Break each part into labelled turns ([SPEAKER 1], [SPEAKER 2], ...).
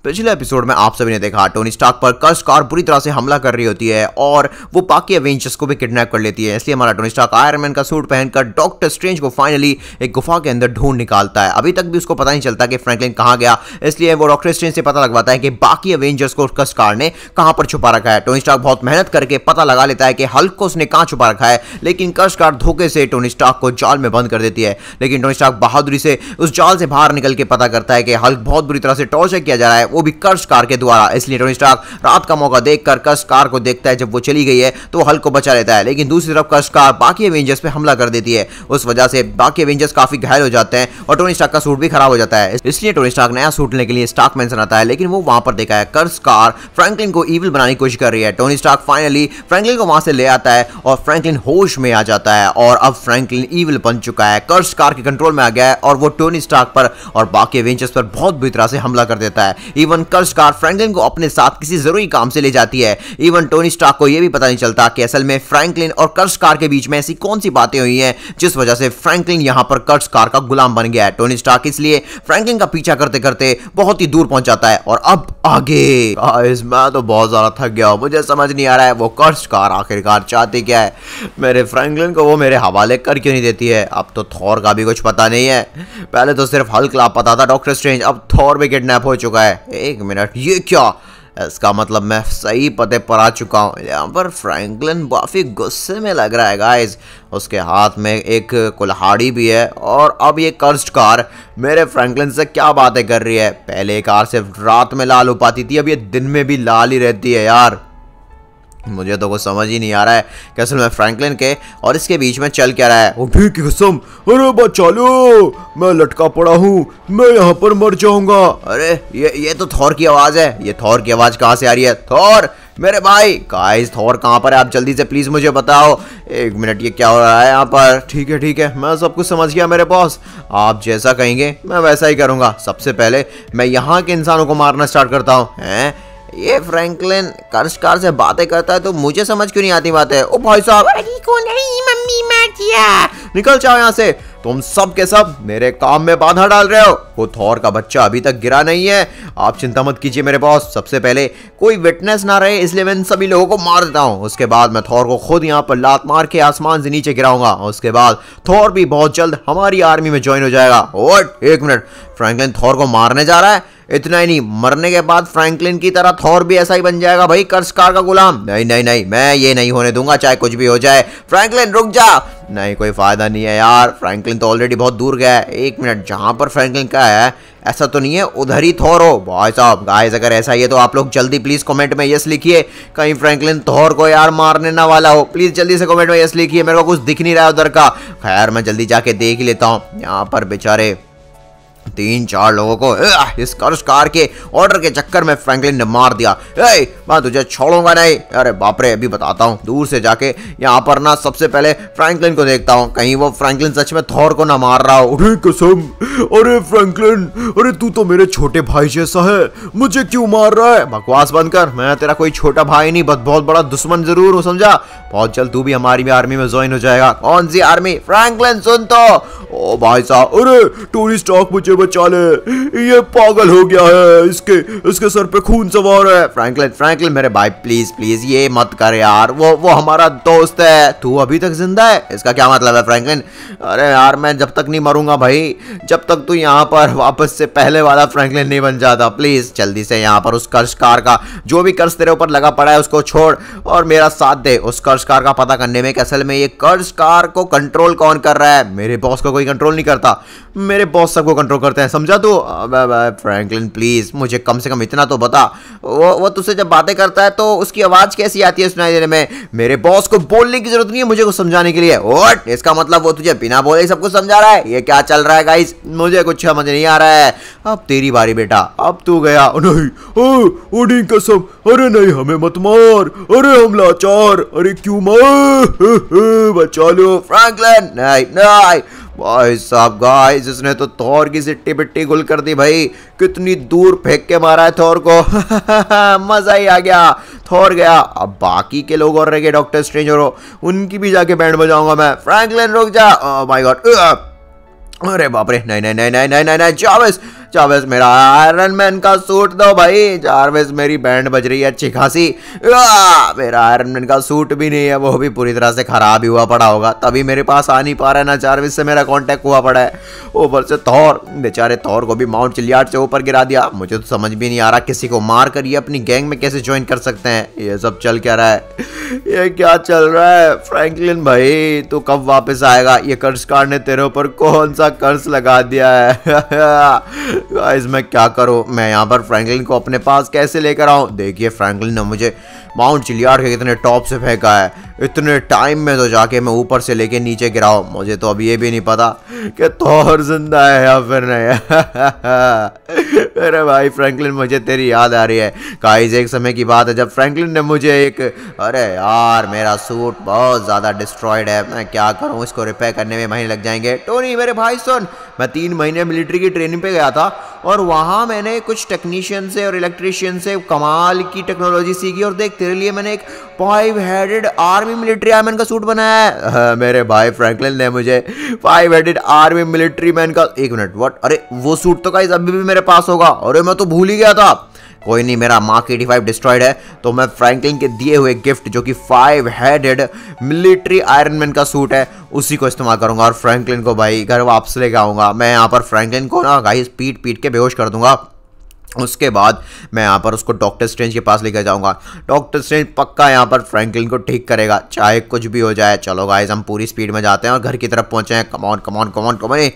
[SPEAKER 1] पिछले एपिसोड में आप सभी ने देखा टोनी स्टार्क पर कर्स कार बुरी तरह से हमला कर रही होती है और वो बाकी एवेंजर्स को भी किडनैप कर लेती है। इसलिए हमारा टोनी स्टार्क आयरन मैन का सूट पहनकर डॉक्टर स्ट्रेंज को फाइनली एक गुफा के अंदर ढूंढ निकालता है। अभी तक भी उसको पता नहीं चलता कि फ्रैंकलिन कहाँ गया, इसलिए वो डॉक्टर स्ट्रेंज से पता लगवाता है कि बाकी एवेंजर्स को कर्स कार ने कहाँ पर छुपा रखा है। टोनी स्टार्क बहुत मेहनत करके पता लगा लेता है कि हल्क को उसने कहाँ छुपा रखा है, लेकिन कर्स कार धोखे से टोनी स्टार्क को जाल में बंद कर देती है। लेकिन टोनी स्टार्क बहादुरी से उस जाल से बाहर निकल के पता करता है कि हल्क बहुत बुरी तरह से टॉर्चर किया जा रहा है, वो भी कर्स कार के द्वारा। इसलिए टोनी स्टार्क रात का मौका देखकर कर्स कार को देखता है। जब वो चली गई है तो वो हल्क को बचा लेता है, लेकिन दूसरी तरफ कर्स कार बाकी एवेंजर्स पे हमला कर देती है। उस वजह से बाकी एवेंजर्स काफी घायल हो जाते हैं और टोनी स्टार्क का सूट भी खराब हो जाता है। इसलिए टोनी स्टार्क नया सूट लेने के लिए स्टार्क मैंशन आता है, लेकिन वो वहां पर देखा है कर्स कार फ्रैंकलिन को इविल बनाने की कोशिश कर रही है। टोनी स्टार्क फाइनली फ्रैंकलिन को वहां से ले आता है और फ्रैंकलिन होश में आ जाता है और अब फ्रैंकलिन इविल बन चुका है, कर्स कार के कंट्रोल में आ गया है और वो टोनी स्टार्क पर और बाकी एवेंजर्स पर बहुत बुरी तरह से हमला कर देता है। इवन कर्स कार फ्रैंकलिन को अपने साथ किसी जरूरी काम से ले जाती है। इवन टोनी स्टार्क को यह भी पता नहीं चलता कि असल में फ्रैंकलिन और कर्स कार के बीच में ऐसी कौन सी बातें हुई हैं जिस वजह से फ्रैंकलिन यहां पर कर्स कार का गुलाम बन गया है। टोनी स्टार्क इसलिए फ्रैंकलिन का पीछा करते करते बहुत ही दूर पहुंच जाता है और अब आगे गाइस मैं तो बहुत ज्यादा थक गया हूं, मुझे समझ नहीं आ रहा है वो कर्स कार आखिरकार चाहती क्या है। मेरे फ्रैंकलिन को वो मेरे हवाले कर क्यों नहीं देती है। अब तो थॉर का भी कुछ पता नहीं है, पहले तो सिर्फ हल्क लापता था डॉक्टर स्ट्रेंज, अब थॉर भी किडनैप हो चुका है। एक मिनट, ये क्या? इसका मतलब मैं सही पते पर आ चुका हूँ। यहाँ पर फ्रैंकलिन काफी गुस्से में लग रहा है गाइस, उसके हाथ में एक कुल्हाड़ी भी है और अब ये कर्स्ड कार मेरे फ्रैंकलिन से क्या बातें कर रही है। पहले ये कार सिर्फ रात में लाल हो पाती थी, अब ये दिन में भी लाल ही रहती है। यार मुझे तो कुछ समझ ही नहीं आ रहा है कि असल में फ्रैंकलिन के और इसके बीच में चल क्या रहा है।
[SPEAKER 2] अभी की कसम, अरे बचा लो, मैं लटका पड़ा हूँ, मैं यहाँ पर मर जाऊंगा।
[SPEAKER 1] अरे ये तो थॉर की आवाज है। ये थॉर की आवाज कहाँ से आ रही है? थॉर मेरे भाई, गाइस थॉर कहाँ पर है? आप जल्दी से प्लीज मुझे बताओ। एक मिनट, ये क्या हो रहा है यहाँ पर? ठीक है, मैं सब कुछ समझ गया मेरे बॉस, आप जैसा कहेंगे मैं वैसा ही करूंगा। सबसे पहले मैं यहाँ के इंसानों को मारना स्टार्ट करता हूँ। हैं, ये फ्रैंकलिन कर्स कार से बातें करता है तो मुझे समझ क्यों नहीं आती बातें। ओ भाई साहब,
[SPEAKER 3] को नहीं, मम्मी मार दिया।
[SPEAKER 1] निकल जाओ यहाँ से, तुम सब के सब मेरे काम में बाधा डाल रहे हो। वो थॉर का बच्चा अभी तक गिरा नहीं है। आप चिंता मत कीजिए मेरे बॉस, सबसे पहले कोई विटनेस ना रहे इसलिए मैं इन सभी लोगों को मार देता हूँ। उसके बाद मैं थॉर को खुद यहाँ पर लात मार के आसमान से नीचे गिराऊंगा। उसके बाद थॉर भी बहुत जल्द हमारी आर्मी में ज्वाइन हो जाएगा। और एक मिनट, फ्रैंकलिन थॉर को मारने जा रहा है? इतना ही नहीं, मरने के बाद फ्रैंकलिन की तरह थॉर भी ऐसा ही बन जाएगा भाई, कर्स कार का गुलाम। नहीं, मैं ये नहीं होने दूंगा, चाहे कुछ भी हो जाए। फ्रैंकलिन रुक जा। नहीं, कोई फायदा नहीं है यार, फ्रैंकलिन तो ऑलरेडी बहुत दूर गया है। एक मिनट, जहां पर फ्रैंकलिन का है ऐसा तो नहीं है उधर ही थॉर हो? भाई साहब गाइस, अगर ऐसा ही है तो आप लोग जल्दी प्लीज कमेंट में यस लिखिए, कहीं फ्रैंकलिन थॉर को यार मारने ना वाला हो। प्लीज जल्दी से कमेंट में यस लिखिए, मेरे को कुछ दिख नहीं रहा है उधर का। खैर मैं जल्दी जाके देख ही लेता हूँ। यहाँ पर बेचारे 3-4 लोगों को इस कर्स कार के ऑर्डर के चक्कर में फ्रैंकलिन ने मार दिया। मैं तुझे छोड़ूंगा नहीं। अरे बाप रे, अभी बताता हूँ। दूर से जाके यहाँ पर ना सबसे पहले फ्रैंकलिन को देखता हूँ, कहीं वो फ्रैंकलिन सच में थॉर को ना मार रहा हो।
[SPEAKER 2] अरे कसम, अरे फ्रैंकलिन, अरे तू तो मेरे छोटे भाई जैसा है, मुझे क्यों मार रहा है?
[SPEAKER 1] बकवास बंद कर, मैं तेरा कोई छोटा भाई नहीं, बहुत बड़ा दुश्मन जरूर हो, समझा? बहुत जल्द तू भी हमारी आर्मी में ज्वाइन हो जाएगा। कौन सी आर्मी? फ्रैंकलिन सुन तो।
[SPEAKER 2] ओ भाई साहब, अरे टोनी स्टार्क मुझे बचा ले, ये पागल हो गया है, इसके सर पे खून सवार है।
[SPEAKER 1] फ्रैंकलिन मेरे भाई, प्लीज ये मत कर यार, वो हमारा दोस्त है। तू अभी तक जिंदा है, इसका क्या मतलब है फ्रैंकलिन? अरे यार मैं जब तक नहीं मरूंगा भाई, जब तक तू यहाँ पर वापस से पहले वाला फ्रैंकलिन नहीं बन जाता। प्लीज जल्दी से यहाँ पर उस कर्स कार का जो भी कर्स तेरे ऊपर लगा पड़ा है उसको छोड़ और मेरा साथ दे उस कर्स कार का पता करने में कि असल में ये कर्स कार को कंट्रोल कौन कर रहा है। मेरे बॉस को कोई कंट्रोल नहीं करता, मेरे बॉस सबको कंट्रोल करते हैं, समझा तू? फ्रैंकलिन प्लीज मुझे कम से कम इतना तो बता, वो तुझसे जब बातें करता है तो उसकी आवाज कैसी आती है सुनाई देने में? मेरे बॉस को बोलने की जरूरत नहीं है मुझे कुछ समझाने के लिए। और इसका मतलब वो तुझे बिना बोले सब कुछ समझा रहा है? ये क्या चल रहा है गाइस, मुझे कुछ समझ नहीं आ रहा है। अब तेरी बारी बेटा, अब तू गया।
[SPEAKER 2] नहीं, ओडी कसम, अरे नहीं हमें मत मार, अरे हम लाचार, अरे क्यों मार, बचा लो
[SPEAKER 1] फ्रैंकलिन। नहीं भाई साहब गाइस, इसने तो थॉर की सिट्टी पिट्टी गुल कर दी भाई, कितनी दूर फेंक के मारा है थॉर को। मजा ही आ गया, थॉर गया। अब बाकी के लोग और रह गए, डॉक्टर स्ट्रेंज और उनकी भी जाके बैंड बजाऊंगा मैं। फ्रैंकलिन रुक जा। ओह माय गॉड, अरे बाप रे, नहीं, जावेस जारविस मेरा आयरन मैन का सूट दो भाई। जारविस मेरी बैंड बज रही है अच्छी खासी। मेरा आयरन मैन का सूट भी नहीं है, वो भी पूरी तरह से खराब ही हुआ पड़ा होगा, तभी मेरे पास आ नहीं पा रहा है ना। जारविस से मेरा कांटेक्ट हुआ पड़ा है। ऊपर से थॉर, बेचारे थॉर को भी माउंट चिलियार्ड से ऊपर गिरा दिया। मुझे तो समझ भी नहीं आ रहा किसी को मार कर ये अपनी गैंग में कैसे ज्वाइन कर सकते हैं। ये सब चल क्या रहा है, ये क्या चल रहा है? फ्रैंकलिन भाई तू कब वापस आएगा? ये कर्ज कार्ड ने तेरे ऊपर कौन सा कर्ज लगा दिया है? गाइस मैं क्या करूं? मैं यहाँ पर फ्रैंकलिन को अपने पास कैसे लेकर आऊं? देखिए फ्रैंकलिन ने मुझे माउंट चिलियार्ड के कितने टॉप से फेंका है, इतने टाइम में तो जाके मैं ऊपर से लेके नीचे गिराऊं। मुझे तो अब ये भी नहीं पता कि थॉर जिंदा है या फिर नहीं। अरे भाई फ्रैंकलिन मुझे तेरी याद आ रही है। गाइस एक समय की बात है जब फ्रैंकलिन ने मुझे एक, अरे यार मेरा सूट बहुत ज़्यादा डिस्ट्रॉयड है, मैं क्या करूं? इसको रिपेयर करने में महीने लग जाएंगे। टोनी मेरे भाई सुन, मैं 3 महीने मिलिट्री की ट्रेनिंग पे गया था और वहाँ मैंने कुछ टेक्नीशियन से और इलेक्ट्रीशियन से कमाल की टेक्नोलॉजी सीखी, और देख तेरे लिए मैंने एक 5 हेडेड आर्मी मिलिट्री आर्मैन का सूट बनाया है। मेरे भाई फ्रैंकलिन ने मुझे 5 हेडेड आर्मी मिलिट्री मैन का, एक मिनट व्हाट? अरे वो सूट तो गाइस अभी भी मेरे पास होगा। अरे मैं तो भूल ही गया था। कोई नहीं, मेरा मार्क 85 डिस्ट्रॉयड है तो मैं फ्रैंकलिन के दिए हुए गिफ्ट जो कि 5 हेडेड मिलिट्री आयरन मैन का सूट है उसी को इस्तेमाल करूंगा और फ्रैंकलिन को भाई घर वापस लेके आऊंगा। मैं यहाँ पर फ्रैंकलिन को ना गाइस पीट पीट के बेहोश कर दूंगा। उसके बाद मैं यहाँ पर उसको डॉक्टर स्ट्रेंज के पास लेकर जाऊंगा। डॉक्टर स्ट्रेंज पक्का यहाँ पर फ्रैंकलिन को ठीक करेगा चाहे कुछ भी हो जाए। चलो गाइस हम पूरी स्पीड में जाते हैं और घर की तरफ पहुंचे हैं। Come on come on come on come on.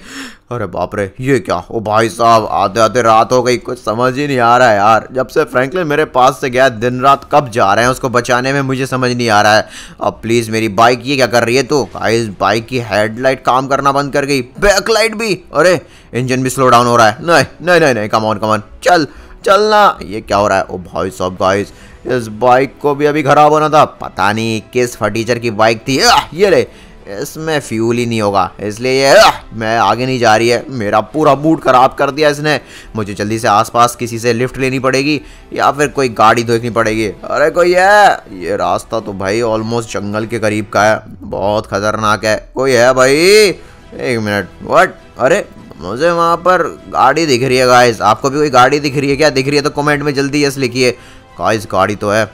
[SPEAKER 1] अरे बाप रे ये क्या? ओ भाई साहब आते आते रात हो गई, कुछ समझ ही नहीं आ रहा है यार। जब से फ्रैंकलिन मेरे पास से गया दिन रात कब जा रहे हैं उसको बचाने में मुझे समझ नहीं आ रहा है। अब प्लीज़ मेरी बाइक ये क्या कर रही है? तो गाइस बाइक की हेडलाइट काम करना बंद कर गई, बैकलाइट भी, अरे इंजन भी स्लो डाउन हो रहा है। नहीं नहीं नहीं नहीं, कम ऑन चल चलना। ये क्या हो रहा है? ओ भाई साहब गाइस इस बाइक को भी अभी खराब होना था, पता नहीं किस फटीचर की बाइक थी। ये रे इसमें फ्यूल ही नहीं होगा इसलिए ये मैं आगे नहीं जा रही है। मेरा पूरा मूड खराब कर दिया इसने। मुझे जल्दी से आसपास किसी से लिफ्ट लेनी पड़ेगी या फिर कोई गाड़ी देखनी पड़ेगी। अरे कोई है? ये रास्ता तो भाई ऑलमोस्ट जंगल के करीब का है, बहुत खतरनाक है। कोई है भाई? एक मिनट व्हाट? अरे मुझे वहाँ पर गाड़ी दिख रही है गाइस। आपको भी कोई गाड़ी दिख रही है क्या? दिख रही है तो कमेंट में जल्दी यस लिखिए। गाइस गाड़ी तो है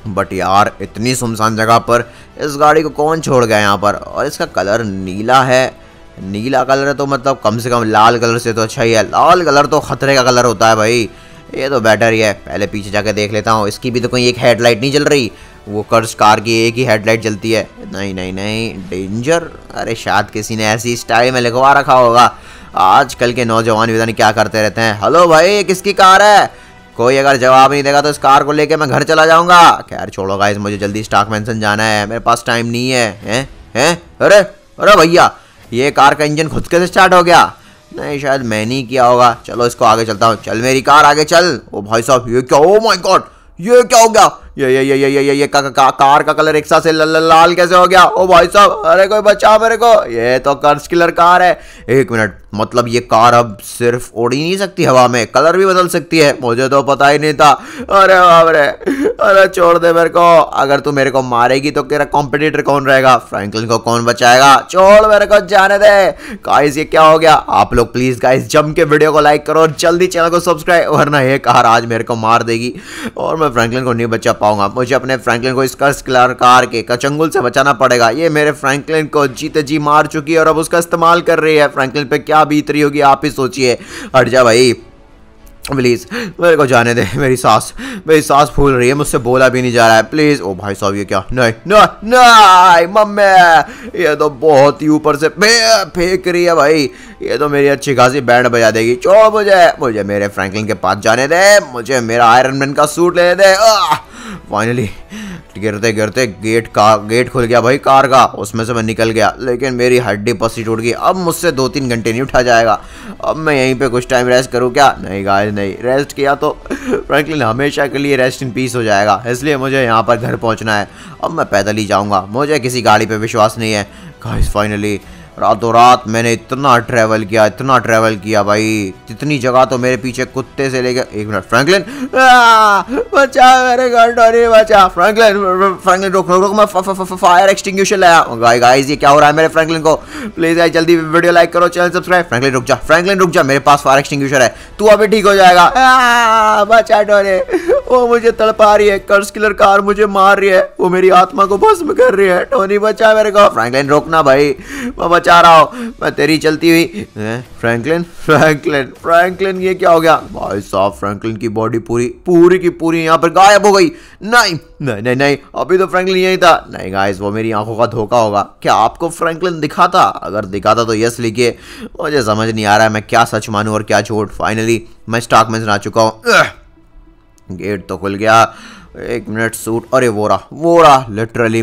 [SPEAKER 1] बट यार इतनी सुनसान जगह पर इस गाड़ी को कौन छोड़ गया यहाँ पर? और इसका कलर नीला है। नीला कलर है तो मतलब कम से कम लाल कलर से तो अच्छा ही है। लाल कलर तो खतरे का कलर होता है भाई, ये तो बेटर ही है। पहले पीछे जाके देख लेता हूँ। इसकी भी तो कोई एक हेडलाइट नहीं जल रही, वो कर्ज कार की एक ही हेडलाइट जलती है। नहीं नहीं नहीं, डेंजर। अरे शायद किसी ने ऐसी स्टाइल में लिखवा रखा होगा। आजकल के नौजवान पता नहीं क्या करते रहते हैं। हेलो भाई ये किसकी कार है? कोई अगर जवाब नहीं देगा तो इस कार को लेके मैं घर चला जाऊंगा। खैर छोड़ो गाइस, मुझे जल्दी स्टॉक मैंसन जाना है, मेरे पास टाइम नहीं है। हैं? अरे अरे भैया ये कार का इंजन खुद कैसे स्टार्ट हो गया? नहीं शायद मैंने ही किया होगा। चलो इसको आगे चलता हूँ। चल मेरी कार आगे चल। ओ भाई साहब ये क्या? ओ माय गॉड ये क्या हो गया? ये कार का कलर एक साथ से लाल कैसे हो गया? ओ भाई साहब अरे कोई बचा मेरे को, ये तो कर्ज किलर कार है। एक मिनट, मतलब ये कार अब सिर्फ उड़ ही नहीं सकती हवा में, कलर भी बदल सकती है? मुझे तो पता ही नहीं था। अरे बाप रे, अरे छोड़ दे मेरे को। अगर तू मेरे को मारेगी तो तेरा कॉम्पिटिटर कौन रहेगा? फ्रैंकलिन को कौन बचाएगा? छोड़ मेरे को, जाने दे। गाइस ये क्या हो गया? आप लोग प्लीज गाइस जम के वीडियो को लाइक करो और जल्दी चैनल को सब्सक्राइब, वरना ये कार आज मेरे को मार देगी और मैं फ्रैंकलिन को नहीं बचा पाऊंगा। मुझे अपने फ्रैंकलिन को इस कर्ज किलर कार के कचंगुल से बचाना पड़ेगा। ये मेरे फ्रैंकलिन को जीते जी मार चुकी है और अब उसका इस्तेमाल कर रही है। फ्रैंकलिन पे क्या बीत रही होगी आप ही सोचिए। हट जा भाई प्लीज, मेरे को जाने दे। मेरी सांस फूल रही है, मुझसे बोला भी नहीं जा रहा है प्लीज। ओ भाई साहब ये क्या? नहीं नहीं नहीं मम्मी, ये तो बहुत ही ऊपर से फेंक रही है भाई। ये तो मेरी अच्छी खासी बैंड बजा देगी। छोड़ मुझे मेरे फ्रैंकलिन के पास जाने दे। मुझे मेरा आयरन मैन का सूट लेने दे। फाइनली गिरते गिरते गेट खुल गया भाई कार का, उसमें से मैं निकल गया, लेकिन मेरी हड्डी पसी टूट गई। अब मुझसे 2-3 घंटे नहीं उठा जाएगा। अब मैं यहीं पे कुछ टाइम रेस्ट करूँ क्या? नहीं गाइस नहीं, रेस्ट किया तो फ्रैंकलिन हमेशा के लिए रेस्ट इन पीस हो जाएगा, इसलिए मुझे यहाँ पर घर पहुँचना है। अब मैं पैदल ही जाऊँगा, मुझे किसी गाड़ी पर विश्वास नहीं है। गाइस फाइनली रातों रात मैंने इतना ट्रैवल किया भाई, जितनी जगह तो मेरे पीछे कुत्ते से लेकर। एक मिनट फ्रैंकलिन, बचा मेरे घर, टोनी बचा। फ्रैंकलिन रोक, मैं फायर एक्सटिंग्विशर लाया। गाइस ये क्या हो रहा है मेरे फ्रैंकलिन को? प्लीज गाइस जल्दी वीडियो लाइक करो, चैनल सब्सक्राइब। फ्रैंकलिन रुक जा, मेरे पास फायर एक्सटिंग्विशर है, तू अभी ठीक हो जाएगा। बचा टोनी, वो मुझे तड़पा रही है, कर्स किलर कार मुझे मार रही है, वो मेरी आत्मा को भस्म कर रही है। टोनी बचा मेरे को। फ्रैंकलिन रोकना भाई, मैं बचा रहा हूँ, मैं तेरी चलती हुई। फ्रैंकलिन ये क्या हो गया भाई साहब? फ्रैंकलिन की बॉडी पूरी की पूरी यहाँ पर गायब हो गई। नहीं, अभी तो फ्रैंकलिन यही था। नहीं गाइस, वो मेरी आंखों का धोखा होगा। क्या आपको फ्रैंकलिन दिखा था? अगर दिखा था तो यस लिखिए, मुझे समझ नहीं आ रहा है मैं क्या सच मानूं और क्या झूठ। फाइनली मैं स्टॉक में आ चुका हूँ। गेट तो खुल गया। एक मिनट, सूट, अरे वो रहा लिटरली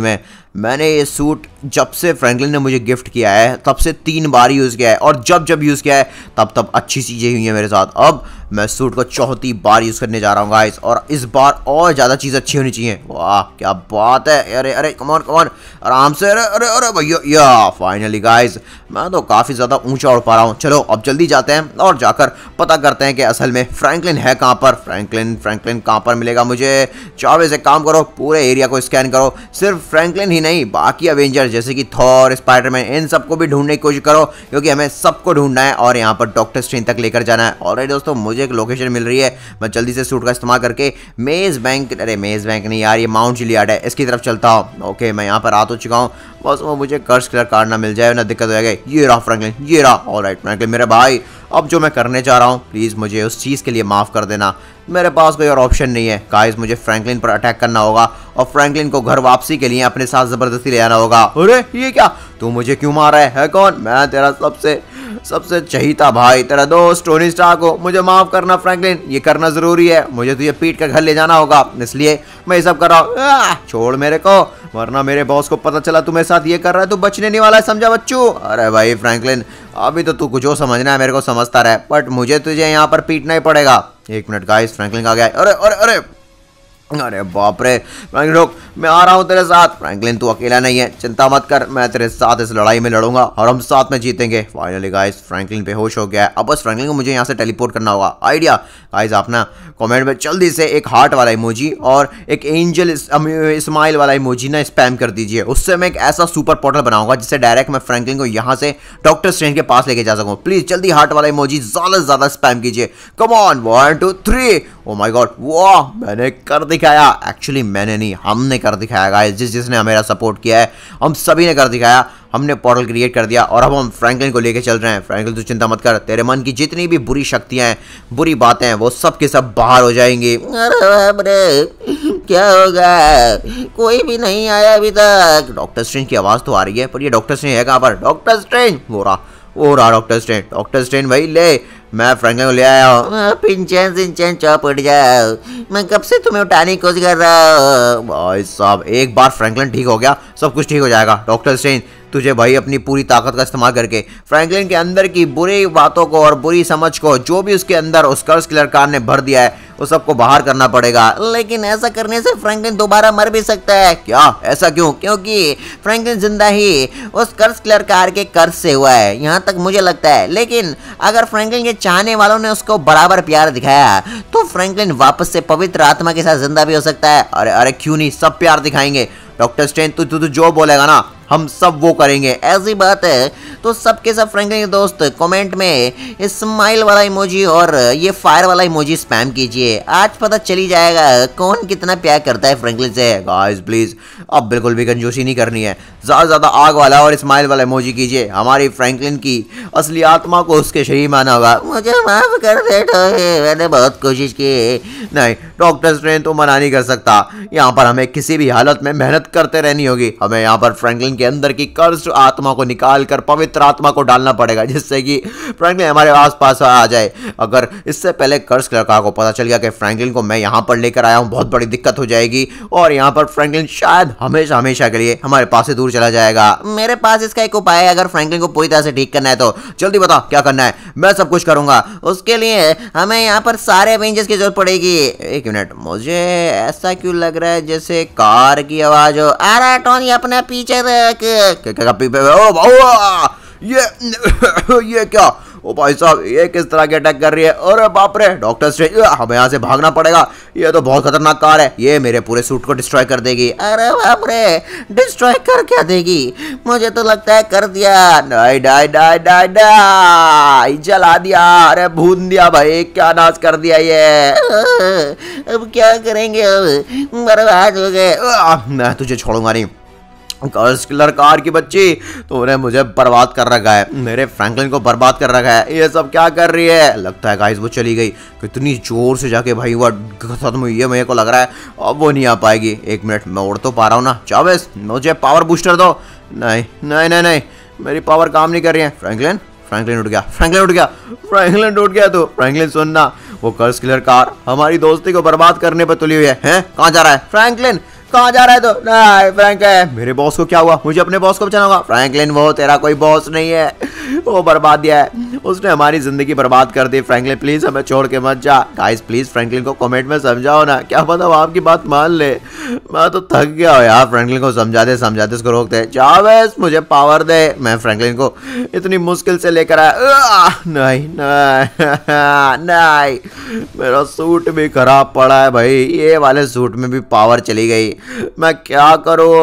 [SPEAKER 1] मैंने ये सूट जब से फ्रैंकलिन ने मुझे गिफ्ट किया है तब से 3 बार यूज़ किया है, और जब यूज़ किया है तब अच्छी चीज़ें हुई हैं मेरे साथ। अब मैं सूट को 4थी बार यूज़ करने जा रहा हूँ गाइस, और इस बार और ज़्यादा चीज़ अच्छी होनी चाहिए। वाह क्या बात है। अरे कम ऑन आराम से। अरे भैया, या फाइनली गाइस मैं तो काफ़ी ज़्यादा ऊंचा उड़ पा रहा हूँ। चलो अब जल्दी जाते हैं और जाकर पता करते हैं कि असल में फ्रैंकलिन है कहाँ पर। फ्रैंकलिन कहाँ पर मिलेगा मुझे? चावे से काम करो, पूरे एरिया को स्कैन करो। सिर्फ फ्रैंकलिन ही नहीं, बाकी अवेंजर जैसे कि थॉर, स्पाइडरमैन, इन सबको भी ढूंढने की कोशिश करो, क्योंकि हमें सबको ढूंढना है और यहाँ पर डॉक्टर स्ट्रेंज तक लेकर जाना है। ऑलराइट दोस्तों, मुझे एक लोकेशन मिल रही है, मैं जल्दी से सूट का इस्तेमाल करके मेज बैंक नहीं यार, ये माउंट जिलियाड है, इसकी तरफ चलता हूँ। ओके, मैं यहाँ पर आ तो चुका हूँ, बस वो मुझे कर्स किलर कार्ड ना मिल जाए ना दिक्कत हो जाएगी। ये रहा फ्रैंकलिन, ये रहा। ऑलराइट फ्रैंकलिन मेरे भाई, अब जो मैं करने जा रहा हूँ प्लीज़ मुझे उस चीज़ के लिए माफ़ कर देना, मेरे पास कोई और ऑप्शन नहीं है। गाइस मुझे फ्रैंकलिन पर अटैक करना होगा और फ्रैंकलिन को घर वापसी के लिए अपने साथ ज़बरदस्ती ले आना होगा। अरे ये क्या, तू मुझे क्यों मार रहा है कौन? मैं तेरा सबसे चहीता भाई, तेरा दोस्त टोनी स्टार्क को। मुझे माफ़ करना फ्रैंकलिन, ये करना ज़रूरी है, मुझे तुझे पीट कर घर ले जाना होगा, इसलिए मैं ये सब कर रहा हूँ। छोड़ मेरे को, वरना मेरे बॉस को पता चला तू मेरे साथ ये कर रहा है तो बचने नहीं वाला है, समझा बच्चू? अरे भाई फ्रैंकलिन, अभी तो तू जो समझना है मेरे को समझता रहे, बट मुझे तुझे यहाँ पर पीटना ही पड़ेगा। एक मिनट गाइस, फ्रैंकलिन आ गया है। अरे बाप रे फ्रैंकलिन रुक, मैं आ रहा हूँ तेरे साथ। फ्रैंकलिन तू अकेला नहीं है, चिंता मत कर, मैं तेरे साथ इस लड़ाई में लड़ूंगा और हम साथ में जीतेंगे। फाइनली गाइस फ्रैंकलिन बेहोश हो गया है, अब बस फ्रैंकलिन को मुझे यहाँ से टेलीपोर्ट करना होगा। आइडिया गाइस, आप ना कमेंट में जल्दी से एक हार्ट वाला इमोजी और एक एंजल स्माइल वाला इमोजी ना स्पैम कर दीजिए, उससे मैं एक ऐसा सुपर पोर्टल बनाऊंगा जिससे डायरेक्ट मैं फ्रैंकलिन को यहाँ से डॉक्टर स्ट्रेंज के पास लेके जा सकूँ। प्लीज जल्दी हार्ट वाला इमोजी ज़्यादा से ज़्यादा स्पैम कीजिए। Come on, 1 2 3। Oh my God, वाह मैंने कर दिखाया। एक्चुअली मैंने नहीं, हमने कर दिखाया गाइस, जिसने मेरा सपोर्ट किया है हम सभी ने कर दिखाया। हमने पोर्टल क्रिएट कर दिया और अब हम फ्रैंकलिन को लेके चल रहे हैं। फ्रैंकलिन तू चिंता मत कर, तेरे मन की जितनी भी बुरी शक्तियां हैं, बुरी बातें हैं, वो सब के सब बाहर हो जाएंगी।
[SPEAKER 3] अरे बाप रे, क्या होगा? कोई भी नहीं आया अभी तक।
[SPEAKER 1] डॉक्टर स्ट्रेंज की आवाज़ तो आ रही है, पर ये डॉक्टर स्ट्रेंज है कहाँ पर? डॉक्टर स्ट्रेंज, वो रहा डॉक्टर स्ट्रेंज भाई, ले मैं फ्रैंकलिन को ले आया हूँ।
[SPEAKER 3] पिंचन चौप उठ जाओ, मैं कब से तुम्हें उठाने की कोशिश कर रहा हूँ।
[SPEAKER 1] भाई साहब, एक बार फ्रैंकलिन ठीक हो गया सब कुछ ठीक हो जाएगा। डॉक्टर स्ट्रेंज तुझे भाई अपनी पूरी ताकत का इस्तेमाल करके फ्रैंकलिन के अंदर की बुरी बातों को और बुरी समझ को, जो भी उसके अंदर उस कर्स किलर कार ने भर दिया है, वो सबको बाहर करना पड़ेगा।
[SPEAKER 3] लेकिन ऐसा करने से फ्रैंकलिन दोबारा मर भी सकता है।
[SPEAKER 1] क्या? ऐसा क्यों?
[SPEAKER 3] क्योंकि फ्रैंकलिन जिंदा ही उस कर्स किलर कार के कर्ज से हुआ है, यहाँ तक मुझे लगता है। लेकिन अगर फ्रैंकलिन के चाहने वालों ने उसको बराबर प्यार दिखाया तो फ्रैंकलिन वापस से पवित्र आत्मा के साथ जिंदा भी हो सकता है।
[SPEAKER 1] अरे क्यों नहीं, सब प्यार दिखाएंगे। डॉक्टर स्ट्रेंज तू जो बोलेगा ना हम सब वो करेंगे।
[SPEAKER 3] ऐसी बात है तो सबके सब फ्रैंकलिन के दोस्त कमेंट में स्माइल वाला इमोजी और ये फायर वाला इमोजी स्पैम कीजिए। आज पता चली जाएगा कौन कितना प्यार करता है फ्रैंकलिन से।
[SPEAKER 1] गाइस प्लीज अब बिल्कुल भी कंजूसी नहीं करनी है, ज़्यादा ज़्यादा आग वाला और स्माइल वाला इमोजी कीजिए। हमारी फ्रैंकलिन की असली आत्मा को उसके शरीर माना होगा।
[SPEAKER 3] मुझे माफ कर दे टोनी, मैंने बहुत कोशिश की।
[SPEAKER 1] नहीं डॉक्टर स्ट्रेंज तो मना नहीं कर सकता, यहाँ पर हमें किसी भी हालत में मेहनत करते रहनी होगी। हमें यहाँ पर फ्रैंकलिन के अंदर की कर्स आत्मा को निकाल कर पवित्र आत्मा को डालना पड़ेगा, जिससे कि फ्रैंकलिन हमारे आसपास आ जाए। अगर इससे पहले कर्स लड़का को पता चल गया कि फ्रैंकलिन को मैं यहाँ पर लेकर आया हूँ, बहुत बड़ी दिक्कत हो जाएगी और यहाँ पर फ्रैंकलिन शायद हमेशा के लिए हमारे पास से दूर चला जाएगा।
[SPEAKER 3] मेरे पास इसका एक उपाय है, अगर फ्रैंकलिन को पूरी तरह से ठीक करना है तो।
[SPEAKER 1] जल्दी बता क्या करना है, मैं सब कुछ करूंगा।
[SPEAKER 3] उसके लिए हमें यहाँ पर सारे अवेंजर्स की जरूरत पड़ेगी।
[SPEAKER 1] एक मिनट, मुझे ऐसा क्यों लग रहा है जैसे कार की आवाज हो।
[SPEAKER 3] आ रहा टोनी, अपने पीछे देख।
[SPEAKER 1] ये क्या? ओ भाई साहब, ये किस तरह के अटैक कर रही है? अरे बाप रे, डॉक्टर स्ट्रेंज, हमें यहाँ से भागना पड़ेगा। ये तो बहुत खतरनाक कार है, ये मेरे पूरे सूट को डिस्ट्रॉय कर देगी।
[SPEAKER 3] अरे बाप रे, डिस्ट्रॉय कर क्या देगी? मुझे तो लगता है कर दिया।
[SPEAKER 1] Die die die die die, जला दिया। अरे भून दिया भाई, क्या नाश कर दिया ये।
[SPEAKER 3] अब क्या करेंगे? अब बर्बाद हो गए।
[SPEAKER 1] मैं तुझे छोड़ूंगा नहीं। कर्स किलर कार की बच्ची, तूने मुझे बर्बाद कर रखा है, मेरे फ्रैंकलिन को बर्बाद कर रखा है। ये सब क्या कर रही है? लगता है गाइस वो चली गई। कितनी जोर से जाके भाई वो खत्म हुई है, मेरे को लग रहा है अब वो नहीं आ पाएगी। एक मिनट, मैं उड़ तो पा रहा हूँ ना। चावेस, मुझे पावर बूस्टर दो। नहीं नहीं नहीं नहीं, मेरी पावर काम नहीं कर रही है। फ्रैंकलिन, फ्रैंकलिन उठ गया, फ्रैंकलिन उठ गया, फ्रैंकलिन उठ गया। तो फ्रैंकलिन सुनना, वो कर्स किलर कार हमारी दोस्ती को बर्बाद करने पर तुली हुई है। कहाँ जा रहा है फ्रैंकलिन? कहाँ जा रहा है? तो नहीं फ्रैंकलिन, मेरे बॉस को क्या हुआ? मुझे अपने बॉस को बचाना होगा। फ्रैंकलिन, वो तेरा कोई बॉस नहीं है, वो बर्बाद दिया है, उसने हमारी जिंदगी बर्बाद कर दी। फ्रैंकलिन प्लीज हमें छोड़ के मत जा। गाइस प्लीज फ्रैंकलिन को कमेंट में समझाओ ना, क्या पता वो आपकी बात मान ले। मैं तो थक गया हूँ यार, फ्रैंकलिन को समझाते समझाते इसको रोकते। चावेस, मुझे पावर दे, मैं फ्रैंकलिन को इतनी मुश्किल से लेकर आया। नहीं नहीं नहीं, मेरा सूट भी खराब पड़ा है भाई, ये वाले सूट में भी पावर चली गई, मैं क्या करूं?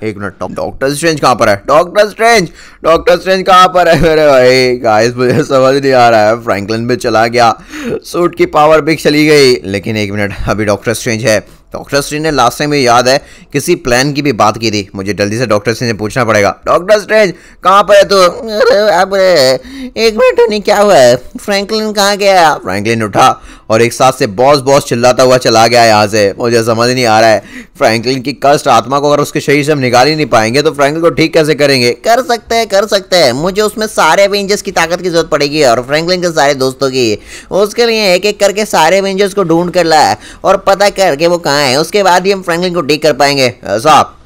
[SPEAKER 1] एक मिनट, डॉक्टर स्ट्रेंज कहाँ पर है? डॉक्टर स्ट्रेंज, डॉक्टर स्ट्रेंज कहाँ पर है मेरे भाई? गाइस मुझे समझ नहीं आ रहा है, फ्रैंकलिन भी चला गया, सूट की पावर भी चली गई, लेकिन एक मिनट, अभी डॉक्टर स्ट्रेंज है। डॉक्टर स्ट्रेंज ने लास्ट टाइम मुझे याद है किसी प्लान की भी बात की थी, मुझे जल्दी से डॉक्टर स्ट्रेंज से पूछना पड़ेगा। डॉक्टर स्ट्रेंज कहाँ पर है तू?
[SPEAKER 3] अब एक मिनट नहीं, क्या हुआ है? फ्रैंकलिन कहाँ गया?
[SPEAKER 1] फ्रैंकलिन उठा और एक साथ से बॉस बॉस चिल्लाता हुआ चला गया यहाँ से। मुझे समझ नहीं आ रहा है, फ्रैंकलिन की कष्ट आत्मा को अगर उसके शरीर से हम निकाल ही नहीं पाएंगे तो फ्रैंकलिन को ठीक कैसे करेंगे?
[SPEAKER 3] कर सकते हैं, कर सकते हैं। मुझे उसमें सारे एवेंजर्स की ताकत की जरूरत पड़ेगी और फ्रैंकलिन के सारे दोस्तों की। उसके लिए एक एक करके सारे एवेंजर्स को ढूंढ कर लाए और पता करके वो कहाँ है, उसके बाद ही हम फ्रैंकलिन को ठीक कर पाएंगे।
[SPEAKER 1] ऐसा